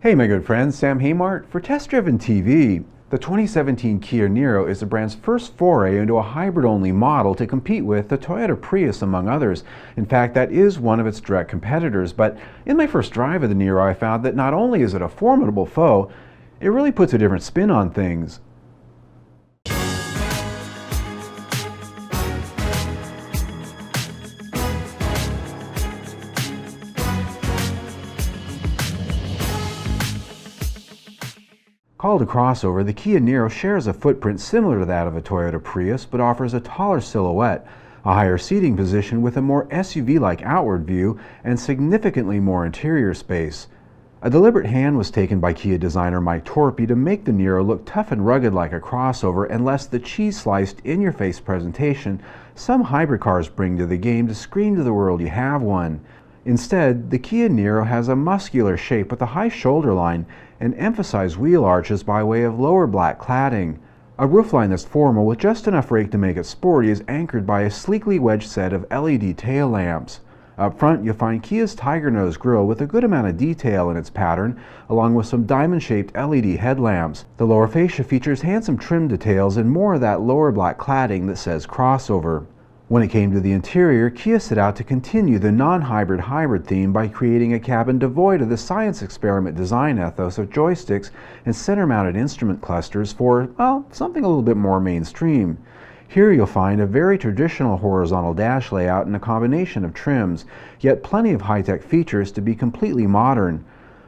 Hey my good friends, Sam Haymart for Test Driven TV. The 2017 Kia Niro is the brand's first foray into a hybrid-only model to compete with the Toyota Prius among others. In fact, that is one of its direct competitors, but in my first drive of the Niro I found that not only is it a formidable foe, it really puts a different spin on things. Called a crossover, the Kia Niro shares a footprint similar to that of a Toyota Prius, but offers a taller silhouette, a higher seating position with a more SUV-like outward view, and significantly more interior space. A deliberate hand was taken by Kia designer Mike Torpy to make the Niro look tough and rugged like a crossover and less the cheese-sliced, in-your-face presentation some hybrid cars bring to the game to scream to the world you have one. Instead, the Kia Niro has a muscular shape with a high shoulder line and emphasized wheel arches by way of lower black cladding. A roofline that's formal with just enough rake to make it sporty is anchored by a sleekly wedged set of LED tail lamps. Up front, you'll find Kia's Tiger Nose grille with a good amount of detail in its pattern, along with some diamond-shaped LED headlamps. The lower fascia features handsome trim details and more of that lower black cladding that says crossover. When it came to the interior, Kia set out to continue the non-hybrid hybrid theme by creating a cabin devoid of the science experiment design ethos of joysticks and center-mounted instrument clusters for, well, something a little bit more mainstream. Here you'll find a very traditional horizontal dash layout and a combination of trims, yet plenty of high-tech features to be completely modern.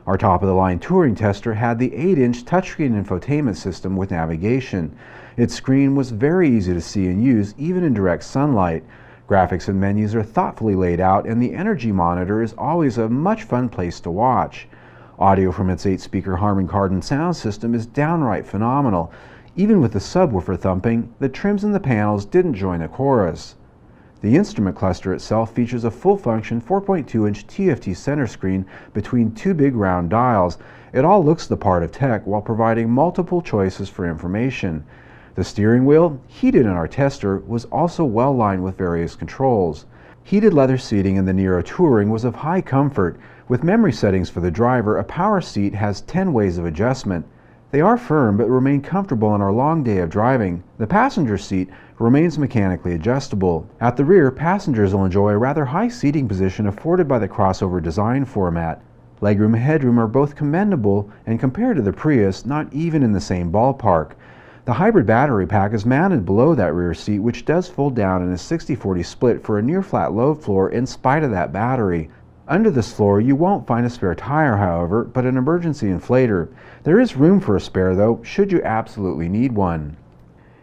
Our top-of-the-line touring tester had the 8-inch touchscreen infotainment system with navigation. Its screen was very easy to see and use even in direct sunlight. Graphics and menus are thoughtfully laid out, and the energy monitor is always a much fun place to watch. Audio from its 8-speaker Harman Kardon sound system is downright phenomenal. Even with the subwoofer thumping, the trims in the panels didn't join the chorus. The instrument cluster itself features a full-function 4.2-inch TFT center screen between two big round dials. It all looks the part of tech while providing multiple choices for information. The steering wheel, heated in our tester, was also well lined with various controls. Heated leather seating in the Niro Touring was of high comfort. With memory settings for the driver, a power seat has 10 ways of adjustment. They are firm but remain comfortable on our long day of driving. The passenger seat remains mechanically adjustable. At the rear, passengers will enjoy a rather high seating position afforded by the crossover design format. Legroom and headroom are both commendable, and compared to the Prius, not even in the same ballpark. The hybrid battery pack is mounted below that rear seat, which does fold down in a 60-40 split for a near-flat load floor in spite of that battery. Under this floor, you won't find a spare tire, however, but an emergency inflator. There is room for a spare, though, should you absolutely need one.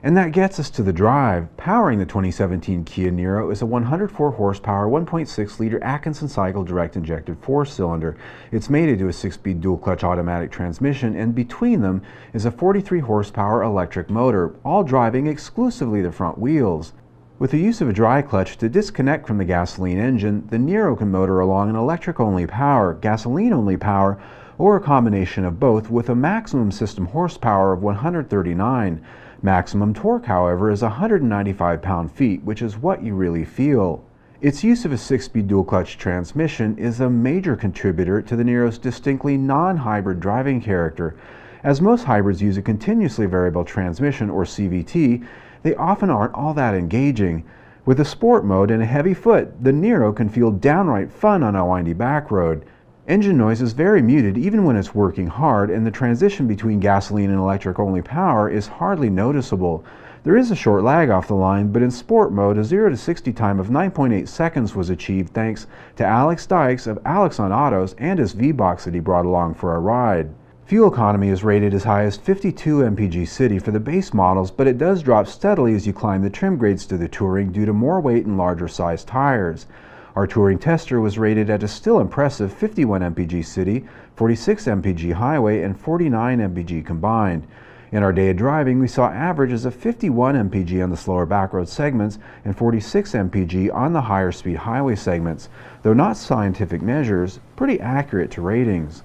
And that gets us to the drive. Powering the 2017 Kia Niro is a 104 horsepower, 1.6-liter Atkinson cycle direct-injected 4-cylinder. It's mated to a 6-speed dual-clutch automatic transmission, and between them is a 43 horsepower electric motor, all driving exclusively the front wheels. With the use of a dry clutch to disconnect from the gasoline engine, the Niro can motor along an electric-only power, gasoline-only power, or a combination of both with a maximum system horsepower of 139. Maximum torque, however, is 195 pound-feet, which is what you really feel. Its use of a 6-speed dual-clutch transmission is a major contributor to the Niro's distinctly non-hybrid driving character. As most hybrids use a continuously variable transmission, or CVT, they often aren't all that engaging. With a sport mode and a heavy foot, the Niro can feel downright fun on a windy back road. Engine noise is very muted even when it's working hard, and the transition between gasoline and electric-only power is hardly noticeable. There is a short lag off the line, but in sport mode, a 0 to 60 time of 9.8 seconds was achieved thanks to Alex Dykes of Alex on Autos and his V-Box that he brought along for our ride. Fuel economy is rated as high as 52 mpg city for the base models, but it does drop steadily as you climb the trim grades to the Touring due to more weight and larger sized tires. Our Touring tester was rated at a still impressive 51 mpg city, 46 mpg highway, and 49 mpg combined. In our day of driving, we saw averages of 51 mpg on the slower backroad segments and 46 mpg on the higher speed highway segments. Though not scientific measures, pretty accurate to ratings.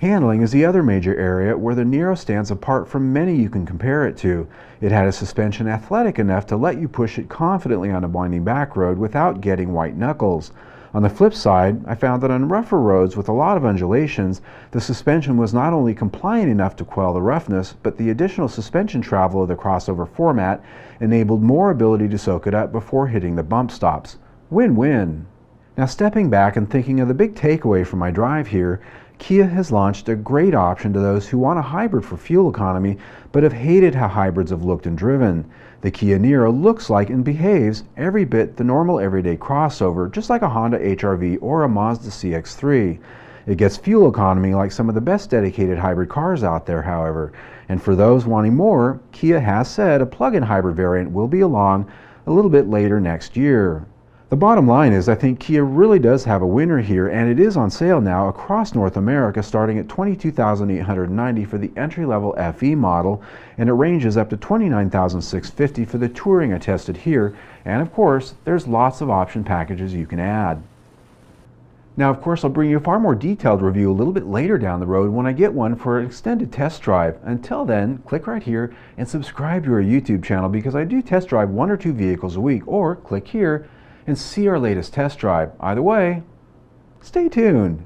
Handling is the other major area where the Niro stands apart from many you can compare it to. It had a suspension athletic enough to let you push it confidently on a winding back road without getting white knuckles. On the flip side, I found that on rougher roads with a lot of undulations, the suspension was not only compliant enough to quell the roughness, but the additional suspension travel of the crossover format enabled more ability to soak it up before hitting the bump stops. Win-win! Now, stepping back and thinking of the big takeaway from my drive here, Kia has launched a great option to those who want a hybrid for fuel economy but have hated how hybrids have looked and driven. The Kia Niro looks like and behaves every bit the normal everyday crossover, just like a Honda HR-V or a Mazda CX-3. It gets fuel economy like some of the best dedicated hybrid cars out there, however. And for those wanting more, Kia has said a plug-in hybrid variant will be along a little bit later next year. The bottom line is I think Kia really does have a winner here, and it is on sale now across North America starting at $22,890 for the entry-level FE model, and it ranges up to $29,650 for the Touring I tested here, and of course there's lots of option packages you can add. Now, of course, I'll bring you a far more detailed review a little bit later down the road when I get one for an extended test drive. Until then, click right here and subscribe to our YouTube channel because I do test drive 1 or 2 vehicles a week, or click here and see our latest test drive. Either way, stay tuned.